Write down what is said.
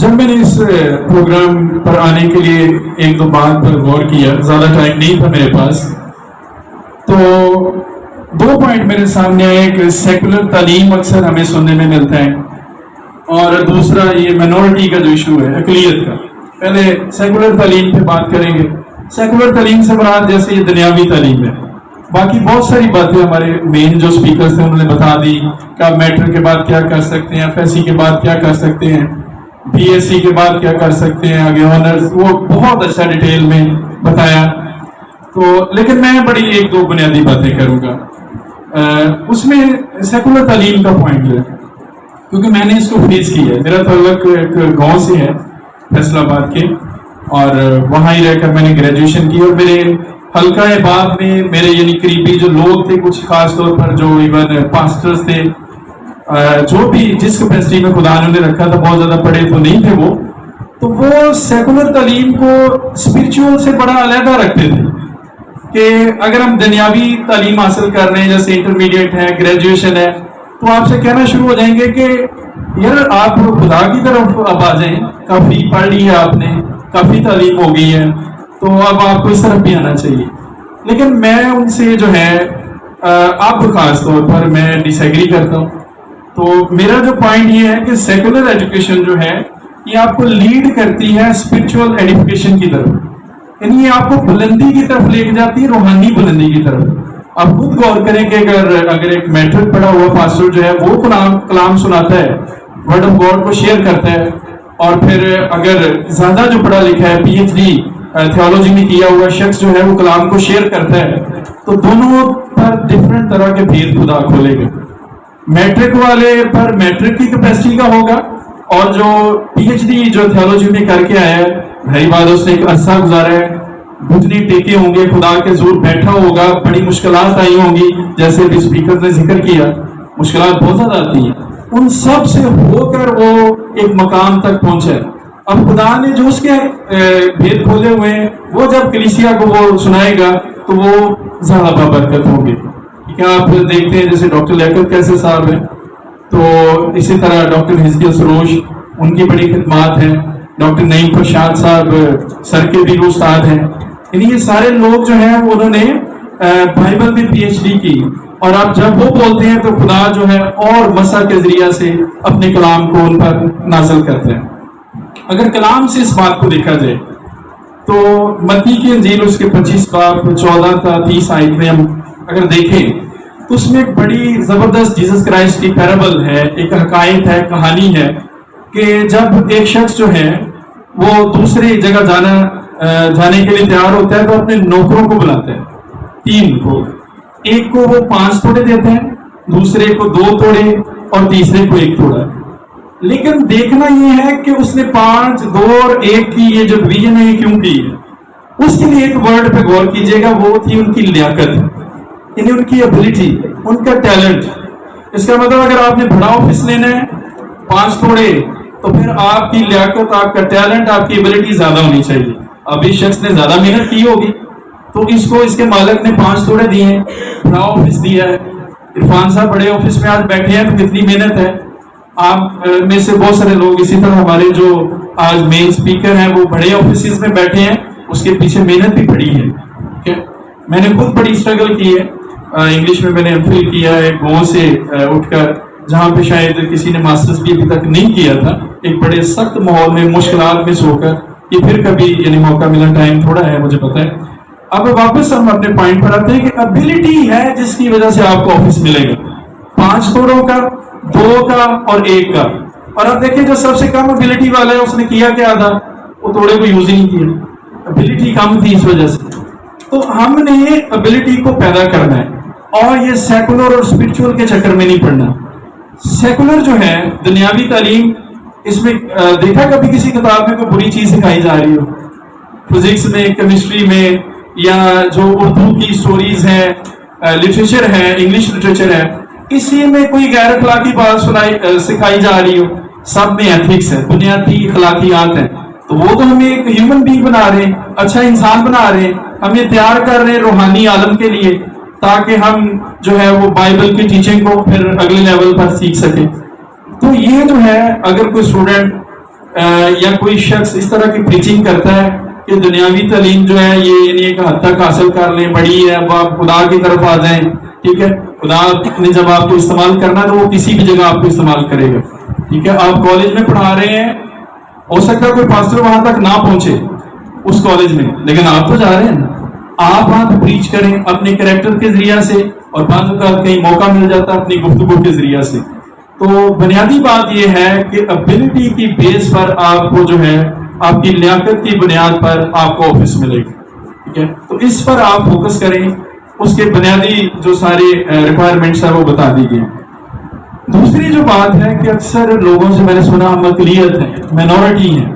جب میں نے اس پروگرام پر آنے کے لیے ایک دو بات پر غور کیا، زیادہ ٹائم نہیں تھا میرے پاس، تو دو پوائنٹ میرے سامنے آئے کہ سیکولر تعلیم اکثر ہمیں سننے میں ملتا ہے، اور دوسرا یہ مائنورٹی کا جو ایشو ہے اقلیت کا۔ پہلے سیکولر تعلیم پہ بات کریں گے۔ سیکولر تعلیم سے مراد جیسے یہ دنیاوی تعلیم ہے، باقی بہت ساری باتیں ہمارے مین جو اسپیکرز تھے انہوں نے بتا دی کہ آپ میٹرک کے بعد کیا کر سکتے ہیں، ایف ایس سی کے بعد کیا کر سکتے ہیں، بی ایس سی کے بعد کیا کر سکتے ہیں، آگے آنرز، وہ بہت اچھا ڈیٹیل میں بتایا۔ تو لیکن میں بڑی ایک دو بنیادی باتیں کروں گا اس میں سیکولر تعلیم کا پوائنٹ جو ہے، کیونکہ میں نے اس کو فیس کیا ہے۔ میرا تعلق ایک گاؤں سے ہے فیصل آباد کے، اور وہاں ہی رہ کر میں نے گریجویشن کی، اور میرے حلقہ بات میں میرے یعنی قریبی جو لوگ تھے، کچھ خاص طور پر جو ایون پاسٹرز تھے، جو بھی جس کیپیسٹی میں خدا نے انہیں رکھا تھا، بہت زیادہ پڑھے تو نہیں تھے وہ سیکولر تعلیم کو اسپرچول سے بڑا علیحدہ رکھتے تھے کہ اگر ہم دنیاوی تعلیم حاصل کر رہے ہیں جیسے انٹرمیڈیٹ ہے، گریجویشن ہے، تو آپ سے کہنا شروع ہو جائیں گے کہ یار آپ خدا کی طرف اب آ جائیں، کافی پڑھ لی ہے آپ نے، کافی تعلیم ہو گئی ہے، تو اب آپ کو اس طرف بھی آنا چاہیے۔ لیکن میں ان سے جو ہے اب خاص طور پر میں ڈس ایگری کرتا ہوں۔ تو میرا جو پوائنٹ یہ ہے کہ سیکولر ایجوکیشن جو ہے یہ آپ کو لیڈ کرتی ہے اسپرچول ایڈیفکیشن کی طرف، یعنی یہ آپ کو بلندی کی طرف لے کے جاتی ہے، روحانی بلندی کی طرف۔ آپ خود غور کریں کہ اگر ایک میٹرک پڑھا ہوا پاسٹر جو ہے وہ کلام سناتا ہے، ورڈ آف گاڈ کو شیئر کرتا ہے، اور پھر اگر زیادہ جو پڑھا لکھا ہے پی ایچ ڈی تھیولوجی میں کیا ہوا شخص جو ہے وہ کلام کو شیئر کرتا ہے، تو دونوں پر ڈفرنٹ طرح کے بھید خدا کھولے گا۔ میٹرک والے پر میٹرک کی کیپیسٹی کا ہوگا، اور جو پی ایچ ڈی جو تھیولوجی میں کر کے آیا ہے، بھائی بات اس نے ایک عرصہ گزارا ہے، گھٹنے ٹیکے ہوں گے، خدا کے زور بیٹھا ہوگا، بڑی مشکلات آئی ہوں گی، جیسے بھی اسپیکر نے ذکر کیا مشکلات بہت زیادہ آتی ہیں، ان سب سے ہو کر وہ ایک مقام تک پہنچا ہے۔ اب خدا نے جو اس کے بھید کھولے ہوئے ہیں وہ جب کلیسیا کو وہ سنائے گا تو وہ زیادہ بابرکت ہوں گے۔ کیا آپ دیکھتے ہیں جیسے ڈاکٹر لیاقت کیسے صاحب ہیں، تو اسی طرح ڈاکٹر حزقیہ سروش، ان کی بڑی خدمات ہیں، ڈاکٹر نعیم فرشاد صاحب سر کے بھی استاد ہیں، یعنی یہ سارے لوگ جو ہیں انہوں نے بائبل میں پی ایچ ڈی کی، اور آپ جب وہ بولتے ہیں تو خدا جو ہے اور مسح کے ذریعہ سے اپنے کلام کو ان پر نازل کرتے ہیں۔ اگر کلام سے اس بات کو دیکھا جائے تو متی کی انجیل اس کے 25 باب 14 تا 30 آیت میں ہم اگر دیکھیں تو اس میں ایک بڑی زبردست جیسس کرائسٹ کی پیرابل ہے، ایک حکایت ہے، کہانی ہے کہ جب ایک شخص جو ہے وہ دوسری جگہ جانے کے لیے تیار ہوتا ہے تو اپنے نوکروں کو بلاتا ہے، 3 کو، ایک کو وہ 5 توڑے دیتے ہیں، دوسرے کو 2 توڑے اور تیسرے کو 1 توڑا۔ لیکن دیکھنا یہ ہے کہ اس نے 5، 2 اور 1 کی یہ جو ڈویژن ہے یہ کیوں کی ہے؟ اس کے لیے ایک ورڈ پہ غور کیجئے گا، وہ تھی ان کی لیاقت، یعنی ان کی ابیلٹی، ان کا ٹیلنٹ۔ اس کا مطلب اگر آپ نے بڑا آفس لینا ہے 5 توڑے، تو پھر آپ کی لیاقت، آپ کا ٹیلنٹ، آپ کی ابیلٹی زیادہ ہونی چاہیے۔ اب اس شخص نے زیادہ محنت کی ہوگی تو اس کو اس کے مالک نے 5 توڑے دیے ہیں، بڑا آفس دیا ہے۔ عرفان صاحب بڑے آفس میں آج بیٹھے ہیں تو کتنی محنت ہے۔ آپ میں سے بہت سارے لوگ اسی طرح ہمارے جو آج مین اسپیکر ہیں وہ بڑے آفیسز میں بیٹھے ہیں، اس کے پیچھے محنت بھی بڑی ہے۔ میں نے خود بڑی اسٹرگل کی ہے، انگلش میں نے ایم فل کیا ہے گاؤں سے اٹھ کر، جہاں پہ شاید کسی نے ماسٹرز بھی ابھی تک نہیں کیا تھا، ایک بڑے سخت ماحول میں مشکلات میں سو کر، یہ پھر کبھی یعنی موقع ملا، ٹائم تھوڑا ہے مجھے پتا ہے۔ اب واپس ہم اپنے پوائنٹ پر آتے ہیں کہ ابیلٹی ہے جس کی وجہ سے آپ کو آفس ملے گا، 5 توڑوں کا، 2 کا اور 1 کا۔ اور اب دیکھیں جو سب سے کم ابیلٹی والا ہے اس نے کیا کیا تھا، وہ توڑے کو یوز ہی نہیں کیا، ابیلٹی کم تھی اس وجہ سے۔ تو ہم نے ابیلٹی کو پیدا کرنا ہے، اور یہ سیکولر اور اسپرچول کے چکر میں نہیں پڑنا۔ سیکولر جو ہے دنیاوی تعلیم، اس میں دیکھا کبھی کسی کتاب میں کوئی بری چیز سکھائی جا رہی ہو، فزکس میں، کیمسٹری میں، یا جو اردو کی سٹوریز ہیں، لٹریچر ہے، انگلش لٹریچر ہے، کسی میں کوئی غیر اخلاقی بات سکھائی جا رہی ہو؟ سب میں ایتھکس ہے، بنیادی اخلاقیات ہیں، تو وہ تو ہمیں ایک ہیومن بینگ بنا رہے ہیں، اچھا انسان بنا رہے ہیں، ہمیں تیار کر رہے ہیں روحانی عالم کے لیے، تاکہ ہم جو ہے وہ بائبل کی ٹیچنگ کو پھر اگلے لیول پر سیکھ سکیں۔ تو یہ جو ہے اگر کوئی اسٹوڈنٹ یا کوئی شخص اس طرح کی پریچنگ کرتا ہے کہ دنیاوی تعلیم جو ہے یہ یعنی ایک حد تک حاصل کر لیں، بڑی ہے، اب آپ خدا کی طرف آ جائیں، ٹھیک ہے، خدا نے جب آپ کو استعمال کرنا تو وہ کسی بھی جگہ آپ کو استعمال کرے گا، ٹھیک ہے. آپ کالج میں پڑھا رہے ہیں، ہو سکتا ہے کوئی پاسٹر وہاں تک نہ پہنچے اس کالج میں، لیکن آپ تو جا رہے ہیں نا. آپ وہاں پہ پریچ کریں اپنے کریکٹر کے ذریعہ سے، اور بعض اوقات کہیں موقع مل جاتا ہے اپنی گفتگو کے ذریعہ سے. تو بنیادی بات یہ ہے کہ ابیلٹی کی بیس پر آپ کو جو ہے آپ کی لیاقت کی بنیاد پر آپ کو آفس ملے گی، ٹھیک ہے. تو اس پر آپ فوکس کریں، اس کے بنیادی جو سارے ریکوائرمنٹس ہیں وہ بتا دی گئی. دوسری جو بات ہے کہ اکثر لوگوں سے میں نے سنا ہم اقلیت ہیں، مینورٹی ہیں،